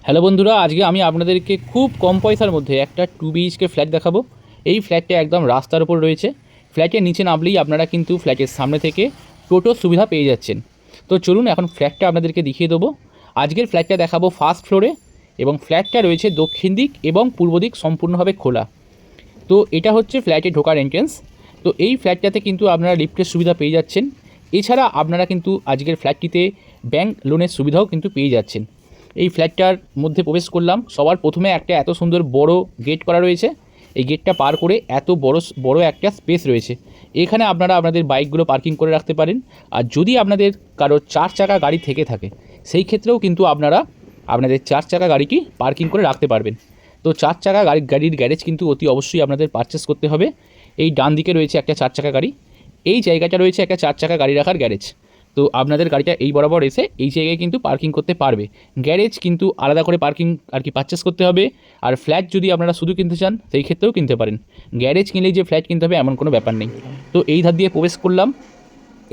Hello বন্ধুরা, আজকে আমি আপনাদেরকে খুব কম পয়সার মধ্যে একটা 2 BHK ফ্ল্যাট দেখাবো। এই ফ্ল্যাটটা একদম রাস্তার উপর রয়েছে। ফ্ল্যাটের নিচে নামলেই আপনারা কিন্তু ফ্ল্যাটের সামনে থেকে টোটোর সুবিধা পেয়ে যাচ্ছেন। তো চলুন এখন ফ্ল্যাটটা আপনাদেরকে দেখিয়ে দেবো। আজকের ফ্ল্যাটটা দেখাবো ফার্স্ট ফ্লোরে, এবং ফ্ল্যাটটা রয়েছে দক্ষিণ দিক এবং পূর্ব দিক সম্পূর্ণভাবে খোলা। তো এটা হচ্ছে ফ্ল্যাটে ঢোকার এন্ট্রেন্স। তো এই ফ্ল্যাটটাতে কিন্তু আপনারা লিফটের সুবিধা পেয়ে যাচ্ছেন। এছাড়া আপনারা কিন্তু আজকের ফ্ল্যাটটিতে ব্যাংক লোনের সুবিধাও কিন্তু পেয়ে যাচ্ছেন। এই ফ্ল্যাটটার মধ্যে প্রবেশ করলাম, সবার প্রথমে একটা এত সুন্দর বড় গেট করা রয়েছে। এই গেটটা পার করে এত বড় একটা স্পেস রয়েছে। এখানে আপনারা আপনাদের বাইকগুলো পার্কিং করে রাখতে পারেন। আর যদি আপনাদের কারো 4 চাকা গাড়ি থেকে থাকে, সেই ক্ষেত্রেও কিন্তু আপনারা আপনাদের 4 চাকা গাড়িটি পার্কিং করে রাখতে পারবেন। তো 4 চাকা গাড়ির গ্যারেজ কিন্তু অতি অবশ্যই আপনাদের পারচেস করতে হবে। এই ডান দিকে রয়েছে একটা 4 চাকা গাড়ি, এই জায়গাটা রয়েছে একটা 4 চাকা গাড়ি রাখার গ্যারেজ। তো আপনাদের গাড়িটা এই বরাবর এসে এই জায়গায় কিন্তু পার্কিং করতে পারবে। গ্যারেজ কিন্তু আলাদা করে পার্কিং পারচেস করতে হবে। আর ফ্ল্যাট যদি আপনারা শুধু কিনতে চান, সেই ক্ষেত্রেও কিনতে পারেন। গ্যারেজ কিনলেই যে ফ্ল্যাট কিনতে হবে এমন কোনো ব্যাপার নেই। তো এই ধার দিয়ে প্রবেশ করলাম,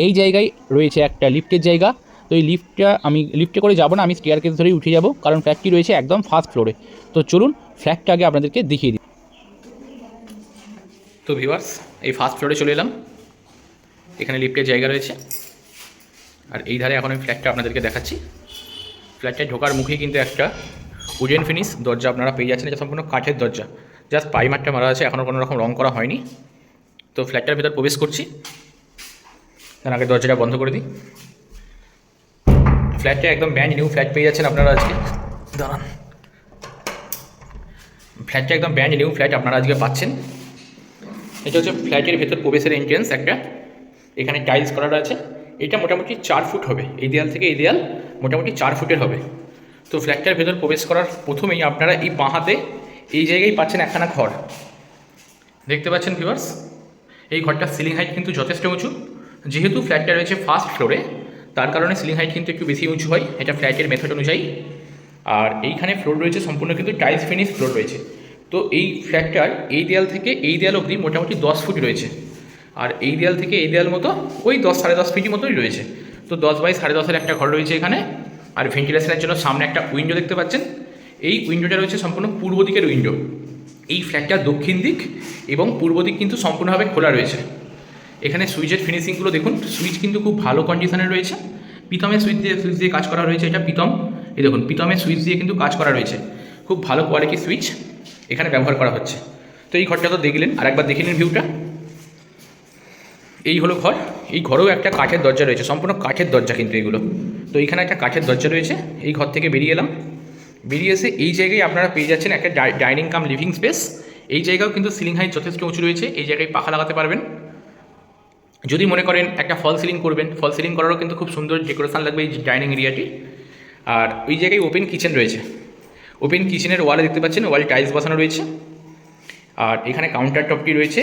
এই জায়গায় রয়েছে একটা লিফটের জায়গা। তো এই আমি লিফটে করে যাব না, আমি স্টেয়ারকেস ধরেই উঠে যাব, কারণ ফ্ল্যাটটি রয়েছে একদম ফার্স্ট ফ্লোরে। তো চলুন ফ্ল্যাটটা আগে আপনাদেরকে দেখিয়ে দিই। তো ভিউয়ার্স, এই ফার্স্ট ফ্লোরে চলে এলাম। এখানে লিফটের জায়গা রয়েছে, আর এই ধারে এখন আমি ফ্ল্যাটটা আপনাদেরকে দেখাচ্ছি। ফ্ল্যাটটায় ঢোকার মুখেই কিন্তু একটা উডেন ফিনিশ দরজা আপনারা পেয়ে যাচ্ছেন। এটা সম্পূর্ণ কাঠের দরজা, জাস্ট প্রাইমারটা মারা আছে, এখনও কোনো রকম রং করা হয়নি। তো ফ্ল্যাটটার ভেতর প্রবেশ করছি, তার আগে দরজাটা বন্ধ করে দিই। ফ্ল্যাটটা একদম ব্র্যান্ড নিউ ফ্ল্যাট পেয়ে যাচ্ছেন আপনারা আজকে। দাঁড়ান, ফ্ল্যাটটা একদম ব্র্যান্ড নিউ ফ্ল্যাট আপনারা আজকে পাচ্ছেন। এটা হচ্ছে ফ্ল্যাটের ভেতর প্রবেশের এন্ট্রেন্স একটা। এখানে টাইলস করা আছে। এটা মোটামুটি 4 ফুট হবে, এই দেয়াল থেকে এই দেয়াল মোটামুটি 4 ফুটের হবে। তো ফ্ল্যাটটার ভেতর প্রবেশ করার প্রথমেই আপনারা এই বাঁ হাতে এই জায়গায় পাচ্ছেন একখানা ঘর। দেখতে পাচ্ছেন ভিউয়ার্স, এই ঘরটার সিলিং হাইট কিন্তু যথেষ্ট উঁচু। যেহেতু ফ্ল্যাটটা রয়েছে ফার্স্ট ফ্লোরে, তার কারণে সিলিং হাইট কিন্তু একটু বেশি উঁচু হয়, এটা ফ্ল্যাটের মেথড অনুযায়ী। আর এইখানে ফ্লোর রয়েছে সম্পূর্ণ কিন্তু টাইলস ফিনিশ ফ্লোর রয়েছে। তো এই ফ্ল্যাটটার এই দেয়াল থেকে এই দেয়াল অবধি মোটামুটি 10 ফুট রয়েছে। আর এই দেয়াল থেকে এই দেয়াল মতো ওই 10 সাড়ে 10 ফিট মতোই রয়েছে। তো 10 বাই 10.5-এর একটা ঘর রয়েছে এখানে। আর ভেন্টিলেশনের জন্য সামনে একটা উইন্ডো দেখতে পাচ্ছেন। এই উইন্ডোটা রয়েছে সম্পূর্ণ পূর্ব দিকের উইন্ডো। এই ফ্ল্যাটটার দক্ষিণ দিক এবং পূর্ব দিক কিন্তু সম্পূর্ণভাবে খোলা রয়েছে। এখানে সুইচের ফিনিশিংগুলো দেখুন, সুইচ কিন্তু খুব ভালো কন্ডিশনে রয়েছে। পিতমের সুইচ দিয়ে কাজ করা রয়েছে, এটা পিতম। এই দেখুন, পিতমের সুইচ দিয়ে কিন্তু কাজ করা রয়েছে, খুব ভালো কোয়ালিটির সুইচ এখানে ব্যবহার করা হচ্ছে। তো এই ঘরটা তো দেখলেন, আর একবার দেখে নিন ভিউটা। এই হলো ঘর। এই ঘরেও একটা কাঠের দরজা রয়েছে, সম্পূর্ণ কাঠের দরজা কিন্তু এগুলো। তো এইখানে একটা কাঠের দরজা রয়েছে। এই ঘর থেকে বেরিয়ে এলাম, বেরিয়ে এসে এই জায়গায় আপনারা পেয়ে যাচ্ছেন একটা ডাইনিং কাম লিভিং স্পেস। এই জায়গাও কিন্তু সিলিং হাইট যথেষ্ট উঁচু রয়েছে, এই জায়গায় পাখা লাগাতে পারবেন। যদি মনে করেন একটা ফল সিলিং করবেন, ফল সিলিং করারও কিন্তু খুব সুন্দর ডেকোরেশন লাগবে এই ডাইনিং এরিয়াটি। আর ওই জায়গায় ওপেন কিচেন রয়েছে। ওপেন কিচেনের ওয়ালে দেখতে পাচ্ছেন, ওয়ালে টাইলস বসানো রয়েছে। আর এখানে কাউন্টার টপটি রয়েছে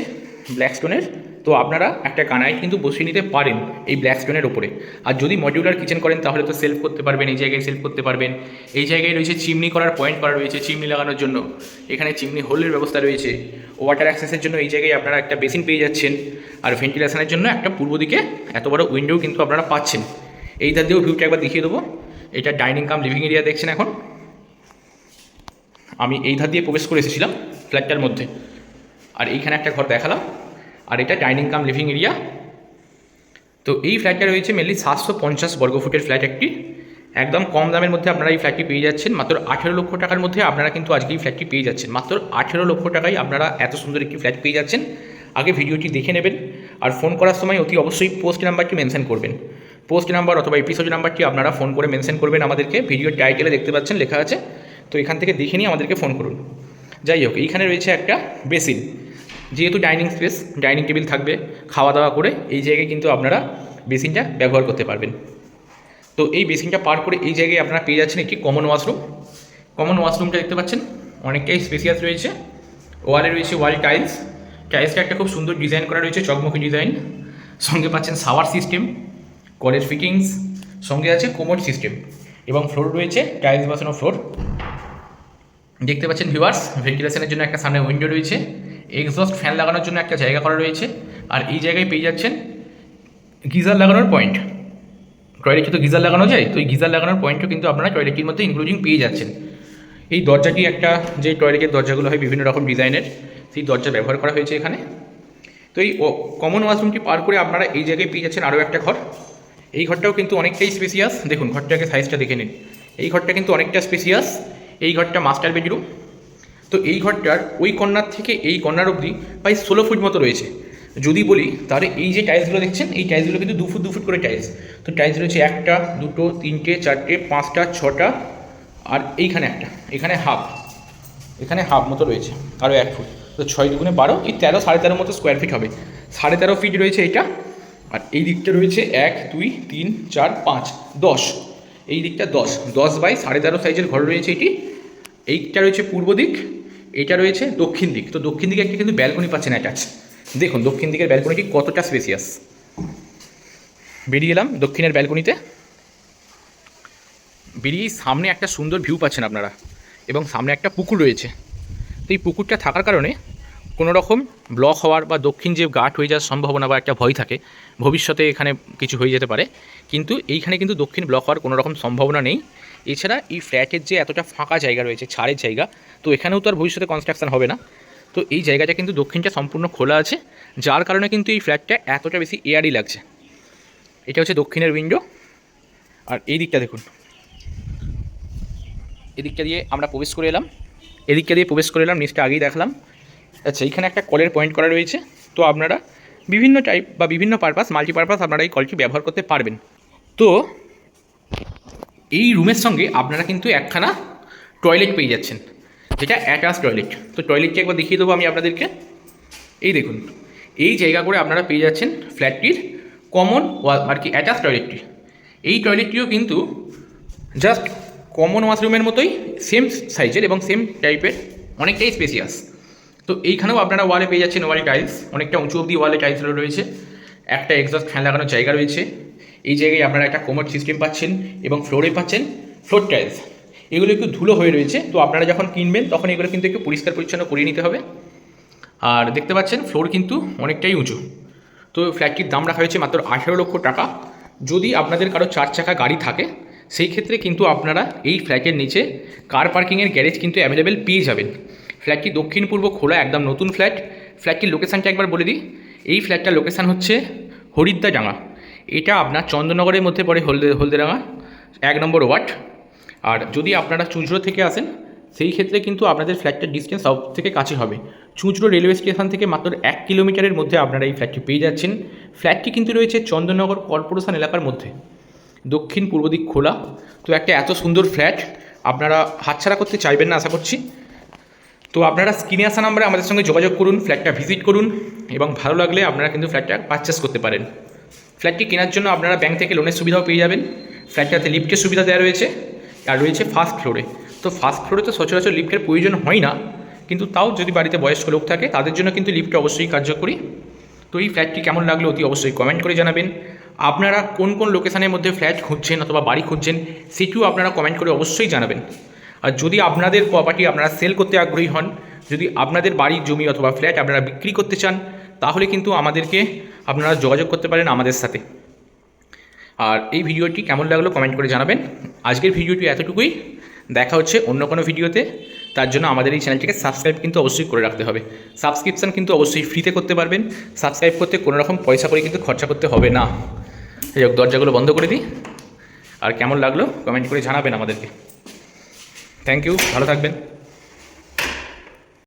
ব্ল্যাক স্টোনের। তো আপনারা একটা কানাই কিন্তু বসিয়ে নিতে পারেন এই ব্ল্যাক স্টোনের ওপরে। আর যদি মডিউলার কিচেন করেন তাহলে তো সেলফ করতে পারবেন, এই জায়গায় সেলফ করতে পারবেন। এই জায়গায় রয়েছে চিমনি করার পয়েন্ট করা রয়েছে, চিমনি লাগানোর জন্য এখানে চিমনি হোলের ব্যবস্থা রয়েছে। ওয়াটার অ্যাক্সেসের জন্য এই জায়গায় আপনারা একটা বেসিন পেয়ে যাচ্ছেন। আর ভেন্টিলেশনের জন্য একটা পূর্ব দিকে এত বড় উইন্ডো কিন্তু আপনারা পাচ্ছেন। এই ধার দিয়েও ভিউটা একবার দেখিয়ে দেবো। এটা ডাইনিং কাম লিভিং এরিয়া দেখছেন। এখন আমি এই ধার দিয়ে প্রবেশ করে এসেছিলাম ফ্ল্যাটটার মধ্যে, আর এইখানে একটা ঘর দেখালাম। আর এটা ডাইনিং কাম লিভিং এরিয়া। তো এই ফ্ল্যাটটা রয়েছে মেনলি 750 বর্গফুটের ফ্ল্যাট একটি। একদম কম দামের মধ্যে আপনারা এই ফ্ল্যাটটি পেয়ে যাচ্ছেন। মাত্র 18 লক্ষ টাকার মধ্যে আপনারা কিন্তু আজকে এই ফ্ল্যাটটি পেয়ে যাচ্ছেন। মাত্র 18 লক্ষ টাকায় আপনারা এত সুন্দর একটি ফ্ল্যাট পেয়ে যাচ্ছেন। আগে ভিডিওটি দেখে নেবেন, আর ফোন করার সময় অতি অবশ্যই পোস্ট নাম্বারটি মেনশন করবেন। পোস্ট নাম্বার অথবা এপিসোড নাম্বারটি আপনারা ফোন করে মেনশন করবেন আমাদেরকে। ভিডিওর টাইটেলে দেখতে পাচ্ছেন লেখা আছে, তো এখান থেকে দেখে নিয়ে আমাদেরকে ফোন করুন। যাই হোক, এইখানে রয়েছে একটা বেসিন। যেহেতু ডাইনিং স্পেস, ডাইনিং টেবিল থাকবে, খাওয়া দাওয়া করে এই জায়গায় কিন্তু আপনারা বেসিনটা ব্যবহার করতে পারবেন। তো এই বেসিনটা পার করে এই জায়গায় আপনারা পেয়ে যাচ্ছেন একটি কমন ওয়াশরুম। কমন ওয়াশরুমটা দেখতে পাচ্ছেন অনেকটাই স্পেসিয়াস রয়েছে। ওয়ালে রয়েছে ওয়াল টাইলস। টাইলসটা একটা খুব সুন্দর ডিজাইন করা রয়েছে, চকমকি ডিজাইন। সঙ্গে পাচ্ছেন শাওয়ার সিস্টেম, কলের ফিটিংস, সঙ্গে আছে কোমোড সিস্টেম, এবং ফ্লোর রয়েছে টাইলস বসানো ফ্লোর। দেখতে পাচ্ছেন ভিউয়ার্স, ভেন্টিলেশনের জন্য একটা সামনে উইন্ডো রয়েছে। এক্সস্ট ফ্যান লাগানোর জন্য একটা জায়গা করা রয়েছে। আর এই জায়গায় পেয়ে যাচ্ছেন গিজার লাগানোর পয়েন্ট। টয়লেটে তো গিজার লাগানো যায়, তো এই গিজার লাগানোর পয়েন্টও কিন্তু আপনারা টয়লেটটির মধ্যে ইনক্লুডিং পেয়ে যাচ্ছেন। এই দরজাটি একটা যে টয়লেটের দরজাগুলো হয় বিভিন্ন রকম ডিজাইনের, সেই দরজা ব্যবহার করা হয়েছে এখানে। তো এই কমন ওয়াশরুমটি পার করে আপনারা এই জায়গায় পেয়ে যাচ্ছেন আরও একটা ঘর। এই ঘরটাও কিন্তু অনেকটাই স্পেসিয়াস, দেখুন ঘরটাকে সাইজটা দেখে নিন। এই ঘরটা কিন্তু অনেকটা স্পেসিয়াস। এই ঘরটা মাস্টার বেডরুম। তো এই ঘরটার ওই কর্নার থেকে এই কর্নার অবধি প্রায় 16 ফুট মতো রয়েছে। যদি বলি তাহলে এই যে টাইলসগুলো দেখছেন, এই টাইলসগুলো কিন্তু 2 ফুট 2 ফুট করে টাইলস। তো টাইলস রয়েছে 1টা 2টো 3টে 4টে 5টা 6টা, আর এইখানে একটা, এখানে হাফ মতো রয়েছে, আরও 1 ফুট। তো 6 দুগুণে 12, এই 13 13.5 মতো স্কোয়ার ফিট হবে। 13.5 ফিট রয়েছে এইটা। আর এই দিকটা রয়েছে 1 2 3 4 5 10, এই দিকটা 10 বাই 13.5 সাইজের ঘর রয়েছে এটি। এইটা রয়েছে পূর্ব দিক, এইটা রয়েছে দক্ষিণ দিক। তো দক্ষিণ দিকে একটা কিন্তু ব্যালকনি পাচ্ছেন অ্যাটাচ। দেখুন দক্ষিণ দিকের ব্যালকনিটি কতটা স্পেসিয়াস। বেরিয়ে এলাম দক্ষিণের ব্যালকনিতে, বেরিয়েই সামনে একটা সুন্দর ভিউ পাচ্ছেন আপনারা, এবং সামনে একটা পুকুর রয়েছে। তো এই পুকুরটা থাকার কারণে কোনো রকম ব্লক হওয়ার বা দক্ষিণ যে গার্ড হয়ে যাওয়ার সম্ভাবনা বা একটা ভয় থাকে, ভবিষ্যতে এখানে কিছু হয়ে যেতে পারে, কিন্তু এইখানে কিন্তু দক্ষিণ ব্লক হওয়ার কোনো রকম সম্ভাবনা নেই। এছাড়া এই ফ্ল্যাটের যে এতটা ফাঁকা জায়গা রয়েছে, ছাড়ের জায়গা, তো এখানেও তো আর ভবিষ্যতে কনস্ট্রাকশন হবে না। তো এই জায়গাটা কিন্তু দক্ষিণটা সম্পূর্ণ খোলা আছে, যার কারণে কিন্তু এই ফ্ল্যাটটা এতটা বেশি এয়ারই লাগছে। এটা হচ্ছে দক্ষিণের উইন্ডো। আর এই দিকটা দেখুন, এদিকটা দিয়ে আমরা প্রবেশ করে এলাম, নিচটা আগেই দেখলাম। আচ্ছা, এইখানে একটা কলের পয়েন্ট করা রয়েছে। তো আপনারা বিভিন্ন টাইপ বা বিভিন্ন পারপাস, মাল্টিপারপাস আপনারা এই কলটি ব্যবহার করতে পারবেন। তো এই রুমের সঙ্গে আপনারা কিন্তু একখানা টয়লেট পেয়ে যাচ্ছেন, যেটা অ্যাটাচ টয়লেট। তো টয়লেটটি একবার দেখিয়ে দেবো আমি আপনাদেরকে। এই দেখুন, এই জায়গা করে আপনারা পেয়ে যাচ্ছেন ফ্ল্যাটটির কমন আর কি অ্যাটাচ টয়লেটটি। এই টয়লেটটিও কিন্তু জাস্ট কমন ওয়াশরুমের মতোই সেম সাইজের এবং সেম টাইপের, অনেকটাই স্পেসিয়াস। তো এইখানেও আপনারা ওয়ালে পেয়ে যাচ্ছেন ওয়াল টাইলস, অনেকটা উঁচু অবধি ওয়ালে টাইলসগুলো রয়েছে। একটা এক্সস্ট ফ্যান লাগানোর জায়গা রয়েছে। এই জায়গায় আপনারা একটা কোমোড সিস্টেম পাচ্ছেন এবং ফ্লোরে পাচ্ছেন ফ্লোর টাইলস। এগুলো একটু ধুলো হয়ে রয়েছে, তো আপনারা যখন কিনবেন তখন এগুলো কিন্তু একটু পরিষ্কার পরিচ্ছন্ন করিয়ে নিতে হবে। আর দেখতে পাচ্ছেন ফ্লোর কিন্তু অনেকটাই উঁচু। তো ফ্ল্যাটটির দাম রাখা হয়েছে মাত্র 18 লক্ষ টাকা। যদি আপনাদের কারো 4 চাকা গাড়ি থাকে, সেই ক্ষেত্রে কিন্তু আপনারা এই ফ্ল্যাটের নিচে কার পার্কিংয়ের গ্যারেজ কিন্তু অ্যাভেলেবেল পেয়ে যাবেন। ফ্ল্যাটটি দক্ষিণ পূর্ব খোলা, একদম নতুন ফ্ল্যাট। ফ্ল্যাটটির লোকেশানটা একবার বলে দিই। এই ফ্ল্যাটটার লোকেশান হচ্ছে হরিদ্দাডাঙ্গা। এটা আপনার চন্দননগরের মধ্যে পড়ে, হলদেডাঙ্গা 1 নম্বর ওয়ার্ড। আর যদি আপনারা চুঁচুড়ো থেকে আসেন, সেই ক্ষেত্রে কিন্তু আপনাদের ফ্ল্যাটটার ডিস্টেন্স সব থেকে কাছে হবে। চুঁচুড়ো রেলওয়ে স্টেশন থেকে মাত্র 1 কিলোমিটারের মধ্যে আপনারা এই ফ্ল্যাটটি পেয়ে যাচ্ছেন। ফ্ল্যাটটি কিন্তু রয়েছে চন্দননগর কর্পোরেশন এলাকার মধ্যে, দক্ষিণ পূর্ব দিক খোলা। তো একটা এত সুন্দর ফ্ল্যাট আপনারা হাতছাড়া করতে চাইবেন না আশা করছি। তো আপনারা স্ক্রিনে আসা নাম্বারে আমাদের সঙ্গে যোগাযোগ করুন, ফ্ল্যাটটা ভিজিট করুন, এবং ভালো লাগলে আপনারা কিন্তু ফ্ল্যাটটা পারচেস করতে পারেন। ফ্ল্যাটটি কেনার জন্য আপনারা ব্যাংক থেকে লোনের সুবিধাও পেয়ে যাবেন। ফ্ল্যাটটাতে লিফটের সুবিধা দেওয়া রয়েছে, আর রয়েছে ফার্স্ট ফ্লোরে। তো ফার্স্ট ফ্লোরে তো সচরাচর লিফটের প্রয়োজন হয় না, কিন্তু তাও যদি বাড়িতে বয়স্ক লোক থাকে তাদের জন্য কিন্তু লিফট অবশ্যই কার্যকরী। তো এই ফ্ল্যাটটি কেমন লাগলো অতি অবশ্যই কমেন্ট করে জানাবেন। আপনারা কোন কোন লোকেশানের মধ্যে ফ্ল্যাট খুঁজছেন অথবা বাড়ি খুঁজছেন, সেটিও আপনারা কমেন্ট করে অবশ্যই জানাবেন। আর যদি আপনাদের প্রপার্টি আপনারা সেল করতে আগ্রহী হন, যদি আপনাদের বাড়ির জমি অথবা ফ্ল্যাট আপনারা বিক্রি করতে চান, তাহলে কিন্তু আমাদেরকে আপনারা যোগাযোগ করতে পারেন আমাদের সাথে। আর এই ভিডিওটি কেমন লাগলো কমেন্ট করে জানাবেন। আজকের ভিডিওটি এতটুকুই, দেখা হচ্ছে অন্য কোনো ভিডিওতে। তার জন্য আমাদের এই চ্যানেলটিকে সাবস্ক্রাইব কিন্তু অবশ্যই করে রাখতে হবে। সাবস্ক্রিপশান কিন্তু অবশ্যই ফ্রিতে করতে পারবেন। সাবস্ক্রাইব করতে কোনো রকম পয়সা করে কিন্তু খরচা করতে হবে না। যাই হোক, দরজাগুলো বন্ধ করে দিই। আর কেমন লাগলো কমেন্ট করে জানাবেন আমাদেরকে। থ্যাংক ইউ, ভালো থাকবেন।